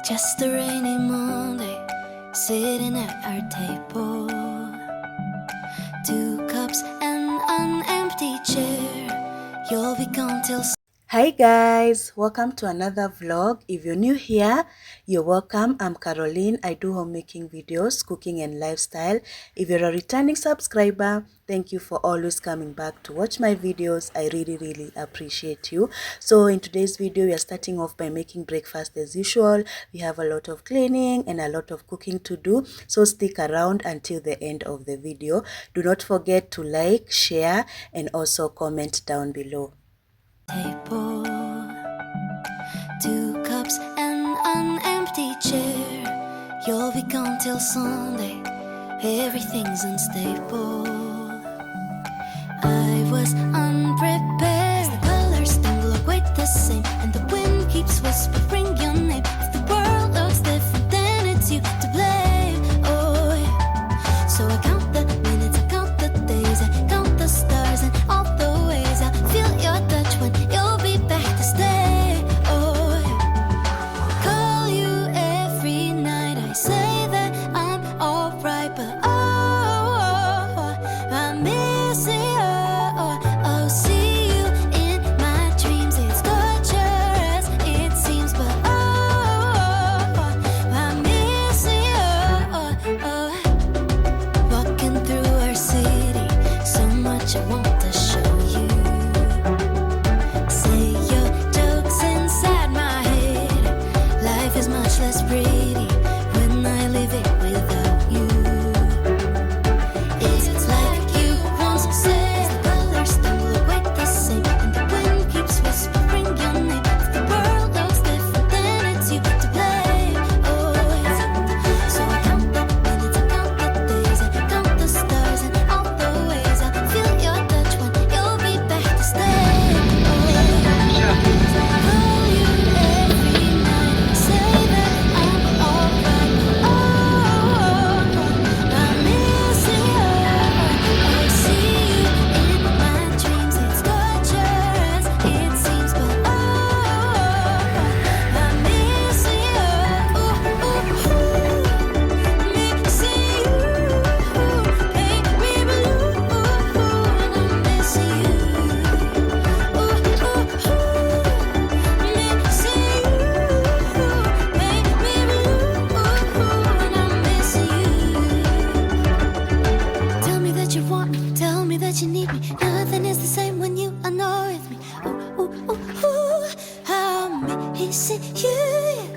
Just a rainy Monday, sitting at our table. 2 cups and an empty chair. You'll be gone till... Hi guys, welcome to another vlog. If you're new here, you're welcome. I'm Caroline. I do homemaking videos, cooking and lifestyle. If you're a returning subscriber, thank you for always coming back to watch my videos. I really appreciate you. So in today's video, we are starting off by making breakfast as usual. We have a lot of cleaning and a lot of cooking to do, so stick around until the end of the video. Do not forget to like, share and also comment down below. Table, 2 cups and an empty chair. You'll be gone till Sunday. Everything's unstable. I was unprepared. The colors don't look quite the same, and the wind keeps whispering your name. If the world looks different, then it's you to blame. Oh, yeah. So I count the minutes, I count the days, I count the stars and all the ways I feel your touch when you'll be back to stay. Oh, yeah. Call you every night, I say that I'm alright, but I miss you. Oh, see you in my dreams. It's torture as it seems, but I miss you. Walking through our city, so much I want to show you. Say your jokes inside my head. Life is much less pretty when I live it without you. It's like you once said, the colors don't look quite the same, and the wind keeps whispering your name. If the world looks different, then it's you to blame. Oh, yeah. So I count the minutes, I count the days, I count the stars and all the ways I feel your touch when you'll be back to stay. Oh, yeah. Call you every night, say that I'm alright. I miss you. I see you in my dreams. It's torture as it seems, but I miss you. Miss you. Make me blue, and I miss you. Miss you. Make me blue, and I miss you. Tell me that you want me, tell me that you need me. Nothing is the same when you are not with me. I'm missing you.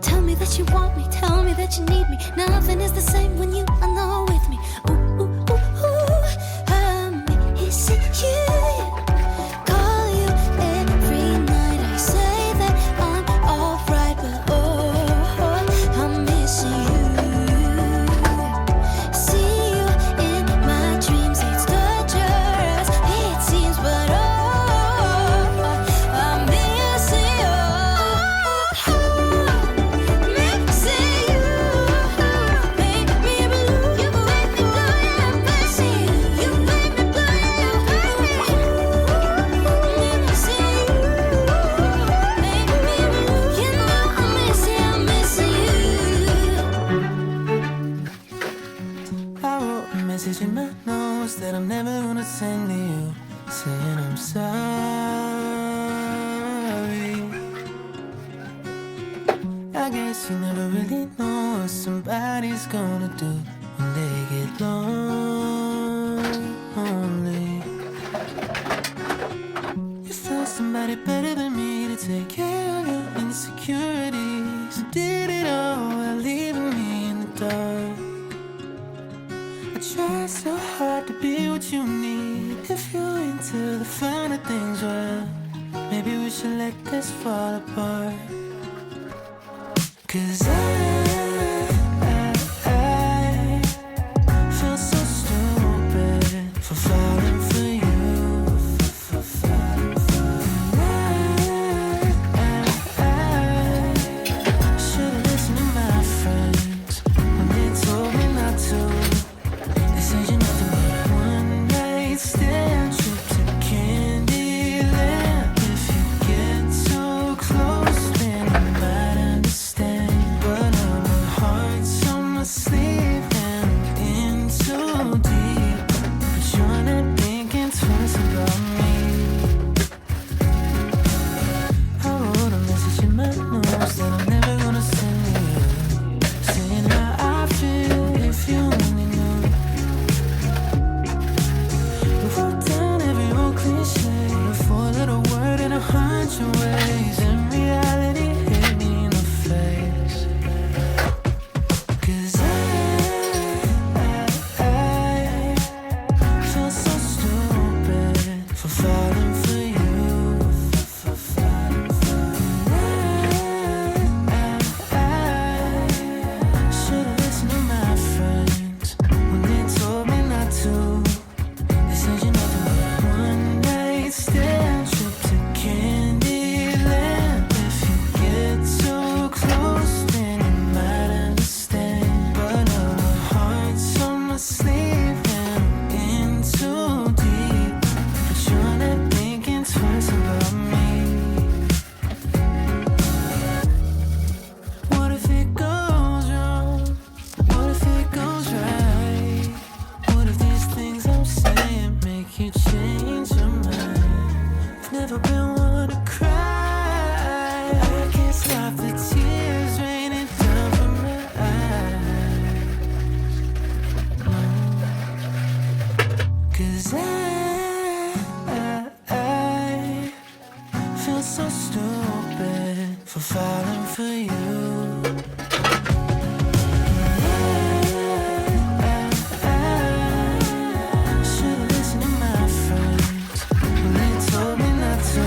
Tell me that you want me, tell me that you need me. Nothing is the same when you are not with me. I'm missing you. Call you every night, I say that I'm alright, but I'm missing you. See you in my dreams, it's torture as it seems, but I'm missing you. Missing you. Make me blue. You make me blue. I'm missing you. You make me blue. Missing you. Make me blue. You know I'm missing you. I wrote a message in my notes that I'm never gonna send to you, saying I'm sorry. I guess you never really know what somebody's gonna do when they get lonely. You found somebody better than me to take care of your insecurities. You did it all while leaving me in the dark. I try so hard to be what you need. If you're into the finer things, well, maybe we should let this fall apart. 'Cause I feel so stupid for falling for you. For falling for you. I should've listened to my friends when they told me not to. They said you're nothing but a one-night stand, trip to Candyland. If you get too close, then you might understand. so stupid for falling for you. Should've listened to my friends when they told me not to.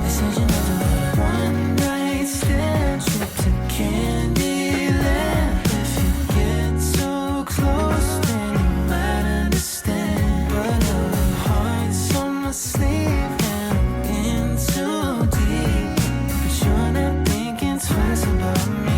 They said you never had one night stand trip to Candyland. If you get too close, then you might understand. But her heart's on my sleeve and I'm in too deep. But you're not thinking twice about me.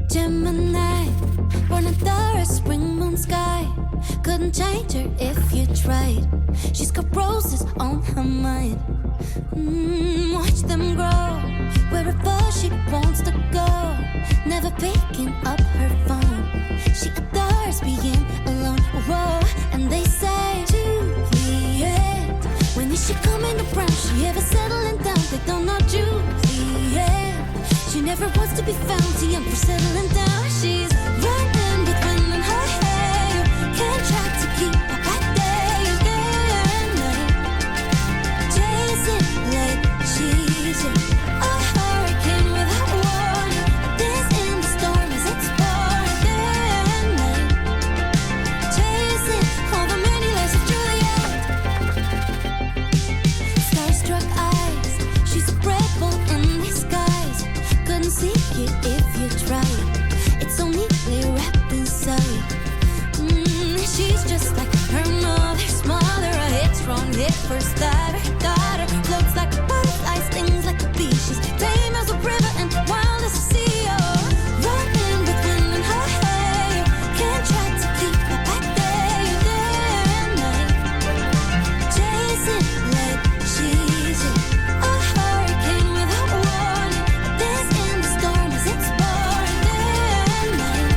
Gemini, born under a spring moon sky. Couldn't change her if you tried. She's got roses on her mind. Watch them grow wherever she wants to go. Never picking up her phone. She adores being alone. Whoa, and they say Juliet, when is she coming around? She ever settling down? They don't know Juliet. She never wants to be found, too young for settling down. She's running with wind in her hair. You can't try to keep her at bay. Day and night, chasing like she's a hurricane without warning. This in the storm as it's pouring. Day and night, chasing all the many lives of Juliet. Starstruck eyes, she's a rebel in disguise. Couldn't see it if you tried. It's so neatly wrapped inside. She's just like her mother's mother. A hit strong, hit first diver. Daughter floats like a butterfly, stings like a bee. She's tame as a river and wild as a sea. Oh, running with wind in her hair. You can't try to keep her back there. You day and night, chasing like she's a hurricane without warning. This in the storm as it's pouring. Day and night,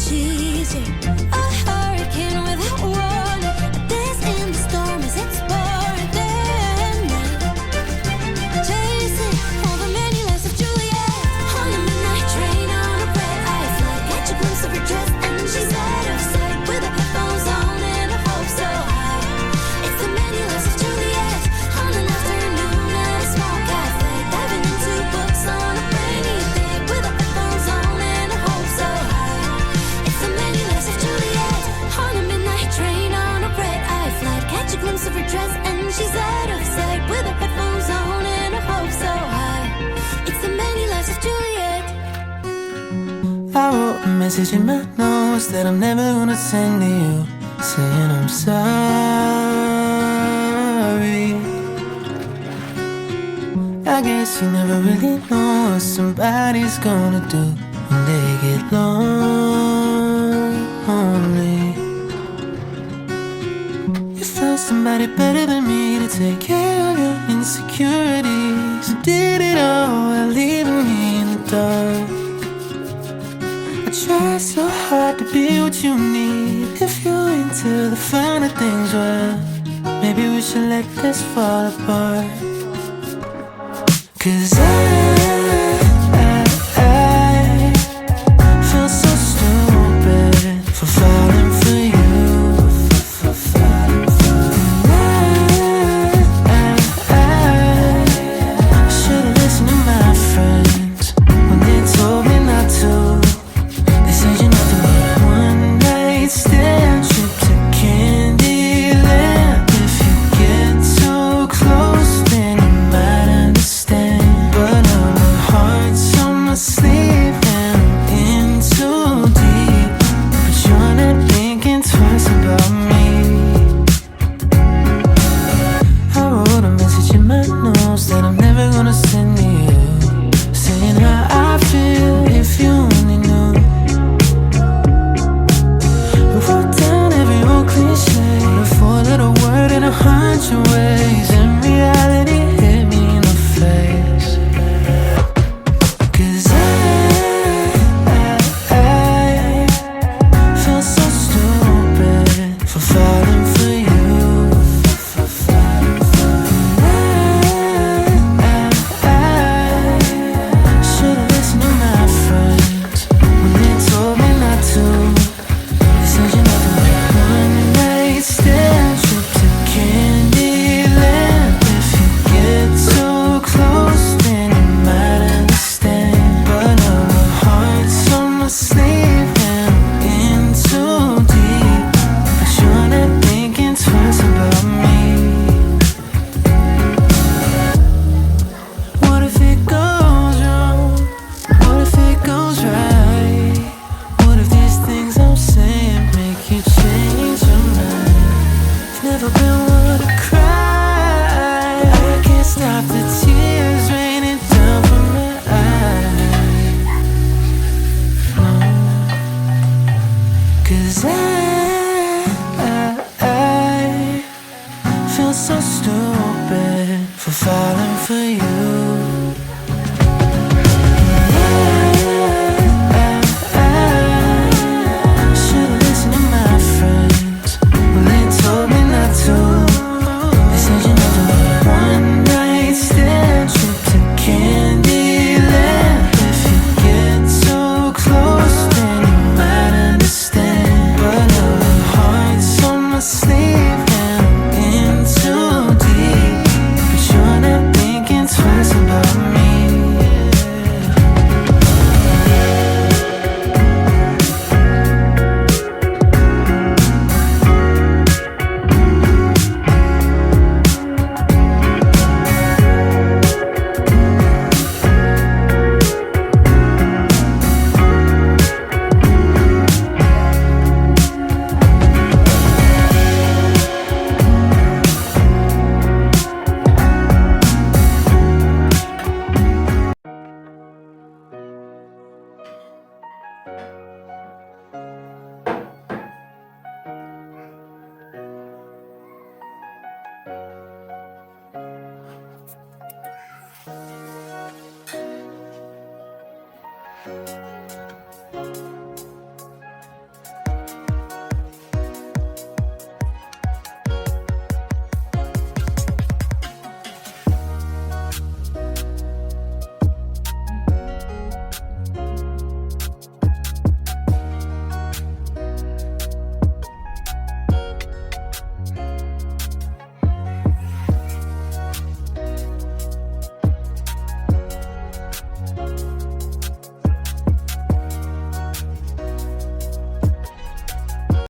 she's a hurricane without warning. This in the storm as it's pouring. Then chasing all the many lives of Juliet on a midnight train on a red-eye flight. Catch a glimpse of her dress and she's out of sight with her headphones on and her hopes so high. It's the many lives of Juliet on an afternoon at a small cafe, diving into books on a rainy day with her headphones on and her hopes so high. It's the many lives of Juliet on a midnight train on a red-eye flight. Catch a glimpse of her dress and she's out of sight with her headphones on and her hopes so high. It's the many lives of Juliet. I wrote a message in my notes that I'm never gonna send to you, saying I'm sorry. I guess you never really know what somebody's gonna do when they get lonely. You found somebody better than me to take care of your insecurities. You did it all while leaving me in the dark. I try so hard to be what you need. If you're into the finer things, well, maybe we should let this fall apart. 'Cause I feel so stupid for falling for you. I should've listened to my friends when they told me not to. They said you're nothing but a one-night stand, trip to Candyland. If you get too close, then you might understand. But now my heart's on my sleeve and I'm in too deep. But you're not thinking twice about me. I wrote a message in my notes that I'm never gonna send to you, saying how I feel if you only knew. We wrote down every old cliche, a four-letter word in 100 ways, and reality hit me in the face. 'Cause I feel so stupid for falling for you. Should've listened to my friends when they told me not to. They said you're nothing but a one-night stand, trip to Candyland. If you get too close, then you might understand. But now my heart's on my sleeve and I'm in too deep. But you're not thinking twice about me. What if it goes wrong? What if it goes right? What if these things I'm saying make you change your mind? Never been one to cry. I can't stop the tears raining down from my eyes. No. 'Cause I feel so stupid for falling for you.